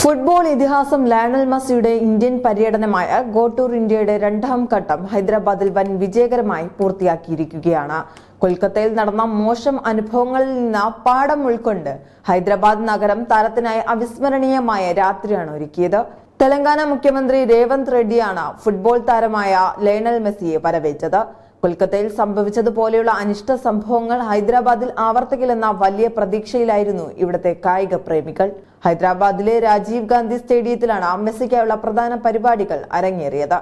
Football ഇതിഹാസം Lionel മെസ്സിയുടെ Indian പര്യടനമായ go tour ഇന്ത്യയുടെ രണ്ടാം ഘട്ടം ഹൈദരാബാദിൽ വൻ വിജയകരമായി പൂർത്തിയാക്കിയിരിക്കുകയാണ്. കൊൽക്കത്തയിൽ നടന്ന മോശം അനുഭവങ്ങളിൽ നിന്ന് പാഠം ഉൾക്കൊണ്ട് ഹൈദരാബാദ് നഗരം താരത്തിനായി അവിസ്മരണീയമായ രാത്രിയാണ് ഒരുക്കിയത്. തെലങ്കാന മുഖ്യമന്ത്രി രേവന്ത് റെഡ്ഡിയാണ് ഫുട്ബോൾ താരമായ ലയണൽ മെസ്സിയെ വരവേറ്റത്. കൊൽക്കത്തയിൽ സംഭവിച്ചതുപോലെയുള്ള അനിഷ്ട സംഭവങ്ങൾ ഹൈദരാബാദിൽ ആവർത്തിക്കില്ലെന്ന വലിയ പ്രതീക്ഷയിലായിരുന്നു ഇവിടുത്തെ കായിക പ്രേമികൾ. ഹൈദരാബാദിലെ രാജീവ് ഗാന്ധി സ്റ്റേഡിയത്തിലാണ് മെസ്സിക്കായുള്ള പ്രധാന പരിപാടികൾ അരങ്ങേറിയത്.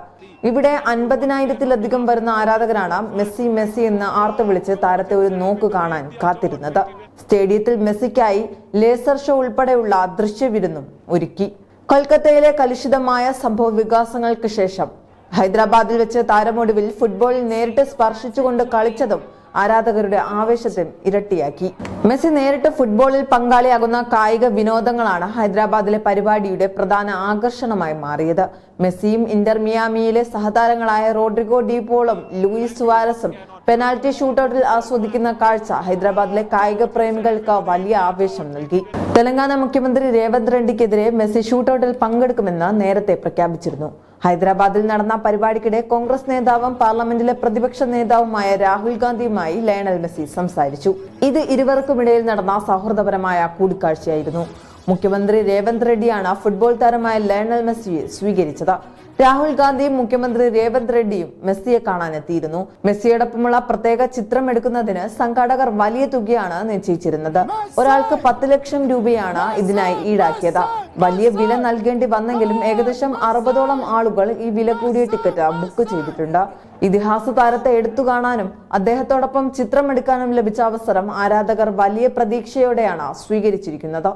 ഇവിടെ 50,000-ത്തിലധികം വരുന്ന ആരാധകരാണ് മെസ്സി മെസ്സി എന്ന് ആർത്തു വിളിച്ച് താരത്തെ ഒരു നോക്കു കാണാൻ കാത്തിരുന്നത്. സ്റ്റേഡിയത്തിൽ മെസ്സിക്കായി ലേസർ ഷോ ഉൾപ്പെടെയുള്ള ദൃശ്യവിരുന്നും ഒരുക്കി. കൊൽക്കത്തയിലെ കലുഷിതമായ സംഭവ വികാസങ്ങൾക്ക് ശേഷം ഹൈദരാബാദിൽ വെച്ച് താരമൊടുവിൽ ഫുട്ബോളിൽ നേരിട്ട് സ്പർശിച്ചുകൊണ്ട് കളിച്ചതും ആരാധകരുടെ ആവേശത്തെ ഇരട്ടിയാക്കി. മെസ്സി നേരിട്ട് ഫുട്ബോളിൽ പങ്കാളിയാകുന്ന കായിക വിനോദങ്ങളാണ് ഹൈദരാബാദിലെ പരിപാടിയുടെ പ്രധാന ആകർഷണമായി മാറിയത്. മെസ്സിയും ഇന്റർ മിയാമിയിലെ സഹതാരങ്ങളായ റോഡ്രിഗോ ഡി പോളും ലൂയിസ് സുവാരസും പെനാൽറ്റി ഷൂട്ടൌട്ടിൽ ആസ്വദിക്കുന്ന കാഴ്ച ഹൈദരാബാദിലെ കായിക പ്രേമികൾക്ക് വലിയ ആവേശം നൽകി. തെലങ്കാന മുഖ്യമന്ത്രി രേവന്ത് റെഡ്ഡിക്കെതിരെ മെസ്സി ഷൂട്ടൌട്ടിൽ പങ്കെടുക്കുമെന്ന് നേരത്തെ പ്രഖ്യാപിച്ചിരുന്നു. ഹൈദരാബാദിൽ നടന്ന പരിപാടിക്കിടെ കോൺഗ്രസ് നേതാവും പാർലമെന്റിലെ പ്രതിപക്ഷ നേതാവുമായ രാഹുൽ ഗാന്ധിയുമായി ലയണൽ മെസ്സി സംസാരിച്ചു. ഇത് ഇരുവർക്കുമിടയിൽ നടന്ന സൗഹൃദപരമായ കൂടിക്കാഴ്ചയായിരുന്നു. മുഖ്യമന്ത്രി രേവന്ത് റെഡ്ഡിയാണ് ഫുട്ബോൾ താരമായ ലയണൽ മെസ്സിയെ സ്വീകരിച്ചത്. രാഹുൽ ഗാന്ധിയും മുഖ്യമന്ത്രി രേവന്ത് റെഡ്ഡിയും മെസ്സിയെ കാണാനെത്തിയിരുന്നു. മെസ്സിയോടൊപ്പമുള്ള പ്രത്യേക ചിത്രം എടുക്കുന്നതിന് സംഘാടകർ വലിയ തുകയാണ് നിശ്ചയിച്ചിരുന്നത്. ഒരാൾക്ക് 10 ലക്ഷം രൂപയാണ് ഇതിനായി ഈടാക്കിയത്. വലിയ വില നൽകേണ്ടി വന്നെങ്കിലും ഏകദേശം 60ഓളം ആളുകൾ ഈ വില കൂടിയ ടിക്കറ്റ് ബുക്ക് ചെയ്തിട്ടുണ്ട്. ഇതിഹാസ താരത്തെ എടുത്തു കാണാനും അദ്ദേഹത്തോടൊപ്പം ചിത്രമെടുക്കാനും ലഭിച്ച അവസരം ആരാധകർ വലിയ പ്രതീക്ഷയോടെയാണ് സ്വീകരിച്ചിരിക്കുന്നത്.